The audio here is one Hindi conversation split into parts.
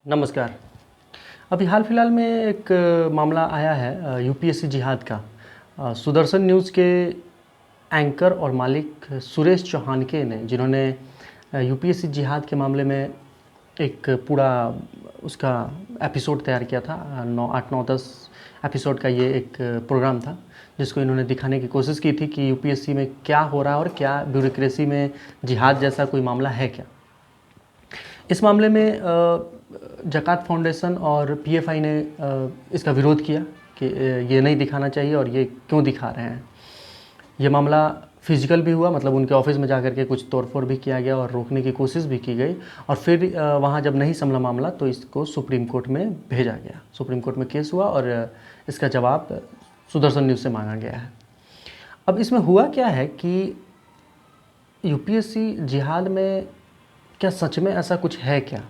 नमस्कार। अभी हाल फिलहाल में एक मामला आया है यूपीएससी जिहाद का। सुदर्शन न्यूज़ के एंकर और मालिक सुरेश चौहानके ने, जिन्होंने यूपीएससी जिहाद के मामले में एक पूरा उसका एपिसोड तैयार किया था। 8-9-10 एपिसोड का ये एक प्रोग्राम था, जिसको इन्होंने दिखाने की कोशिश की थी कि यूपीएससी में क्या हो रहा है और क्या ब्यूरोक्रेसी में जिहाद जैसा कोई मामला है क्या। इस मामले में ज़कात फाउंडेशन और पीएफआई ने इसका विरोध किया कि ये नहीं दिखाना चाहिए और ये क्यों दिखा रहे हैं। ये मामला फिजिकल भी हुआ, मतलब उनके ऑफिस में जाकर के कुछ तोड़फोड़ भी किया गया और रोकने की कोशिश भी की गई, और फिर वहाँ जब नहीं संभला मामला तो इसको सुप्रीम कोर्ट में भेजा गया। सुप्रीम कोर्ट में केस हुआ और इसका जवाब सुदर्शन न्यूज़ से मांगा गया है। अब इसमें हुआ क्या है कि यूपीएससी जिहाद में क्या सच में ऐसा कुछ है क्या?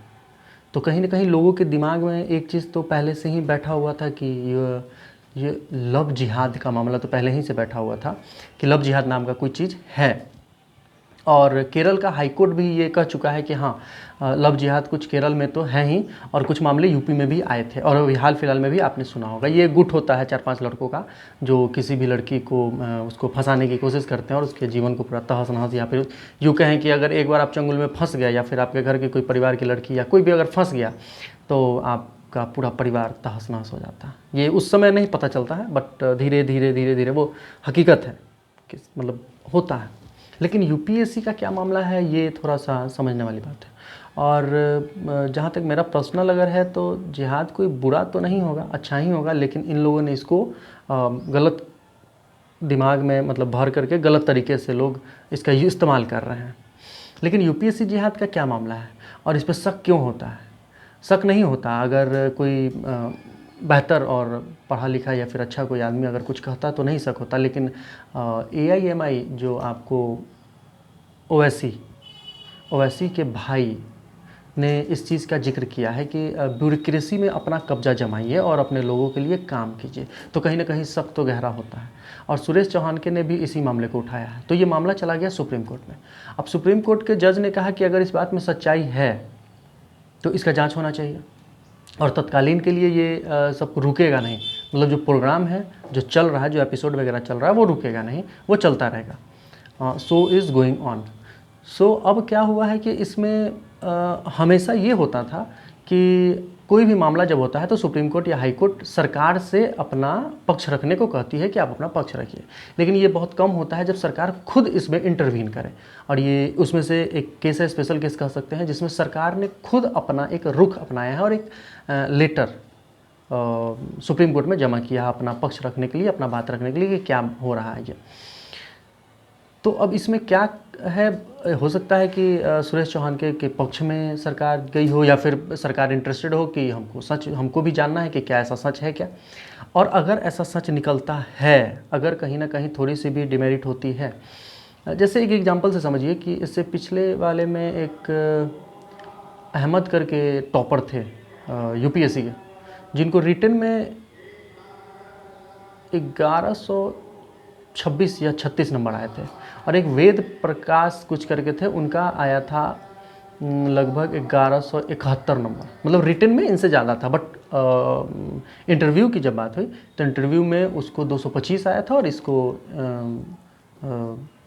तो कहीं ना कहीं लोगों के दिमाग में एक चीज़ तो पहले से ही बैठा हुआ था कि ये लव जिहाद का मामला तो पहले ही से बैठा हुआ था कि लव जिहाद नाम का कोई चीज़ है। और केरल का हाई कोर्ट भी ये कह चुका है कि हाँ, लव जिहाद कुछ केरल में तो है ही, और कुछ मामले यूपी में भी आए थे। और अभी हाल फिलहाल में भी आपने सुना होगा, ये गुट होता है 4-5 लड़कों का जो किसी भी लड़की को उसको फंसाने की कोशिश करते हैं और उसके जीवन को पूरा तहस नहस, या फिर यूँ कहें कि अगर एक बार आप चंगुल में फंस गया या फिर आपके घर के कोई परिवार की लड़की या कोई भी अगर फंस गया तो आपका पूरा परिवार तहस नहस हो जाता है। ये उस समय नहीं पता चलता है, बट धीरे धीरे धीरे धीरे वो हकीकत है कि मतलब होता है। लेकिन यूपीएससी का क्या मामला है, ये थोड़ा सा समझने वाली बात है। और जहाँ तक मेरा पर्सनल अगर है तो जिहाद कोई बुरा तो नहीं होगा, अच्छा ही होगा, लेकिन इन लोगों ने इसको गलत दिमाग में मतलब भर करके गलत तरीके से लोग इसका इस्तेमाल कर रहे हैं। लेकिन यूपीएससी जिहाद का क्या मामला है और इस पर शक क्यों होता है? शक नहीं होता अगर कोई बेहतर और पढ़ा लिखा या फिर अच्छा कोई आदमी अगर कुछ कहता तो नहीं शक होता। लेकिन एआईएमआई जो आपको ओवैसी के भाई ने इस चीज़ का जिक्र किया है कि ब्यूरोक्रेसी में अपना कब्जा जमाइए और अपने लोगों के लिए काम कीजिए, तो कहीं ना कहीं शक तो गहरा होता है। और सुरेश चौहानके ने भी इसी मामले को उठाया है, तो ये मामला चला गया सुप्रीम कोर्ट में। अब सुप्रीम कोर्ट के जज ने कहा कि अगर इस बात में सच्चाई है तो इसका जांच होना चाहिए, और तत्कालीन के लिए ये सब रुकेगा नहीं। मतलब जो प्रोग्राम है, जो चल रहा है, जो एपिसोड वगैरह चल रहा है, वो रुकेगा नहीं, वो चलता रहेगा। So is going on. So अब क्या हुआ है कि इसमें हमेशा ये होता था कि कोई भी मामला जब होता है तो सुप्रीम कोर्ट या हाई कोर्ट सरकार से अपना पक्ष रखने को कहती है कि आप अपना पक्ष रखिए। लेकिन ये बहुत कम होता है जब सरकार खुद इसमें इंटरवीन करे, और ये उसमें से एक केस है, स्पेशल केस कह सकते हैं, जिसमें सरकार ने खुद अपना एक रुख अपनाया है और एक लेटर सुप्रीम कोर्ट में जमा किया है अपना पक्ष रखने के लिए, अपना बात रखने के लिए कि क्या हो रहा है ये। तो अब इसमें क्या है, हो सकता है कि सुरेश चौहानके के पक्ष में सरकार गई हो, या फिर सरकार इंटरेस्टेड हो कि हमको भी जानना है कि क्या ऐसा सच है क्या। और अगर ऐसा सच निकलता है, अगर कहीं ना कहीं थोड़ी सी भी डिमेरिट होती है, जैसे एक एग्जांपल से समझिए कि इससे पिछले वाले में एक अहमद करके टॉपर थे यूपीएससी के, जिनको रिटन में 1126 या 36 नंबर आए थे, और एक वेद प्रकाश कुछ करके थे, उनका आया था लगभग 1171 नंबर। मतलब रिटन में इनसे ज़्यादा था, बट इंटरव्यू की जब बात हुई तो इंटरव्यू में उसको 225 आया था और इसको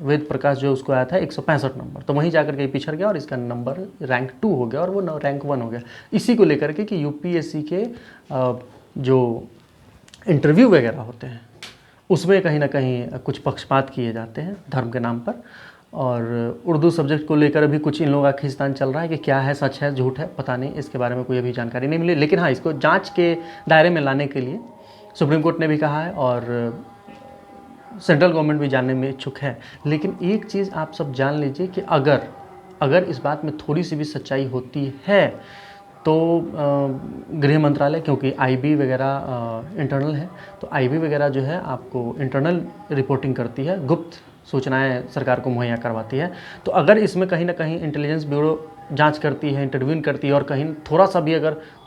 वेद प्रकाश जो उसको आया था 165 नंबर। तो वहीं जाकर के पिछड़ गया और इसका नंबर रैंक 2 हो गया और वो रैंक 1 हो गया। इसी को लेकर के कि यूपीएससी के जो इंटरव्यू वगैरह होते हैं उसमें कहीं ना कहीं कुछ पक्षपात किए जाते हैं धर्म के नाम पर। और उर्दू सब्जेक्ट को लेकर अभी कुछ इन लोगों का खींचतान चल रहा है कि क्या है, सच है, झूठ है, पता नहीं, इसके बारे में कोई अभी जानकारी नहीं मिली। लेकिन हाँ, इसको जांच के दायरे में लाने के लिए सुप्रीम कोर्ट ने भी कहा है और सेंट्रल गवर्नमेंट भी जानने में इच्छुक है। लेकिन एक चीज़ आप सब जान लीजिए कि अगर इस बात में थोड़ी सी भी सच्चाई होती है तो गृह मंत्रालय, क्योंकि आईबी वगैरह इंटरनल है, तो आईबी वगैरह जो है आपको इंटरनल रिपोर्टिंग करती है, गुप्त सूचनाएं सरकार को मुहैया करवाती है। तो अगर इसमें कहीं ना कहीं इंटेलिजेंस ब्यूरो जांच करती है, इंटरव्यून करती है, और कहीं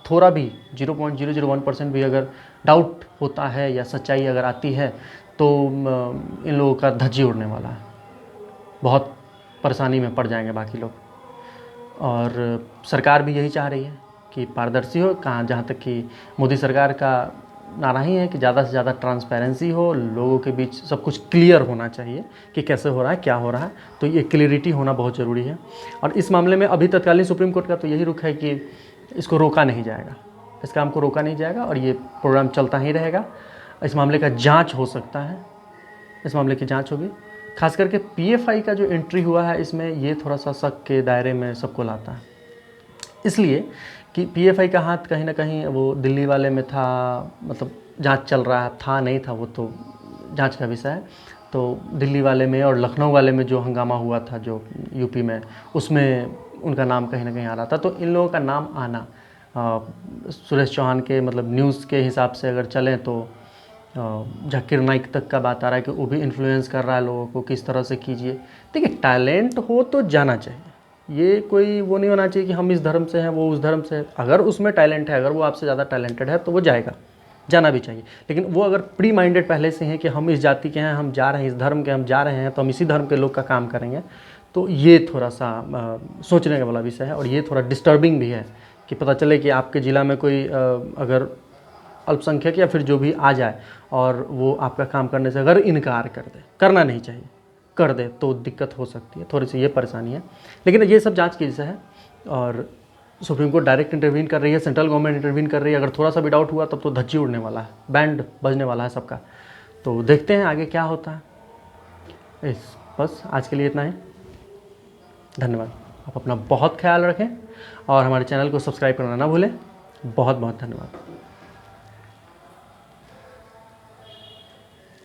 थोड़ा भी 0.001% भी अगर डाउट होता है या सच्चाई अगर आती है तो इन लोगों का धज्जी उड़ने वाला है, बहुत परेशानी में पड़ जाएंगे बाकी लोग। और सरकार भी यही चाह रही है कि पारदर्शी हो, कहाँ जहाँ तक कि मोदी सरकार का नारा ही है कि ज़्यादा से ज़्यादा ट्रांसपेरेंसी हो, लोगों के बीच सब कुछ क्लियर होना चाहिए कि कैसे हो रहा है, क्या हो रहा है। तो ये क्लियरिटी होना बहुत ज़रूरी है। और इस मामले में अभी तत्कालीन सुप्रीम कोर्ट का तो यही रुख है कि इसको रोका नहीं जाएगा, इस काम को रोका नहीं जाएगा और ये प्रोग्राम चलता ही रहेगा। इस मामले का जाँच हो सकता है, इस मामले की जाँच होगी। खास करके पीएफआई का जो एंट्री हुआ है इसमें, ये थोड़ा सा शक के दायरे में सबको लाता है, इसलिए कि पीएफआई का हाथ कहीं ना कहीं वो दिल्ली वाले में था, मतलब जांच चल रहा था, नहीं था वो तो जांच का विषय है। तो दिल्ली वाले में और लखनऊ वाले में जो हंगामा हुआ था जो यूपी में, उसमें उनका नाम कहीं ना कहीं आ रहा था। तो इन लोगों का नाम आना, सुरेश चौहान के मतलब न्यूज़ के हिसाब से अगर चलें तो जाकिर नाइक तक का बात आ रहा है कि वो भी इन्फ्लुएंस कर रहा है लोगों को, किस तरह से कीजिए। देखिए, टैलेंट हो तो जाना चाहिए, ये कोई वो नहीं होना चाहिए कि हम इस धर्म से हैं वो उस धर्म से है। अगर उसमें टैलेंट है, अगर वो आपसे ज़्यादा टैलेंटेड है तो वो जाएगा, जाना भी चाहिए। लेकिन वो अगर प्री माइंडेड पहले से हैं कि हम इस जाति के हैं, हम जा रहे हैं, इस धर्म के हम जा रहे हैं, तो हम इसी धर्म के लोग का काम करेंगे, तो ये थोड़ा सा सोचने का वाला विषय है। और ये थोड़ा डिस्टर्बिंग भी है कि पता चले कि आपके ज़िला में कोई अगर अल्पसंख्यक या फिर जो भी आ जाए और वो आपका काम करने से अगर इनकार कर दे, करना नहीं चाहिए, कर दे तो दिक्कत हो सकती है, थोड़ी सी ये परेशानी है। लेकिन ये सब जांच की विषय है और सुप्रीम कोर्ट डायरेक्ट इंटरवीन कर रही है, सेंट्रल गवर्नमेंट इंटरवीन कर रही है। अगर थोड़ा सा भी डाउट हुआ तब तो धज्जी उड़ने वाला है, बैंड बजने वाला है सबका। तो देखते हैं आगे क्या होता है। बस आज के लिए इतना ही, धन्यवाद। आप अपना बहुत ख्याल रखें और हमारे चैनल को सब्सक्राइब करना ना भूलें। बहुत बहुत धन्यवाद।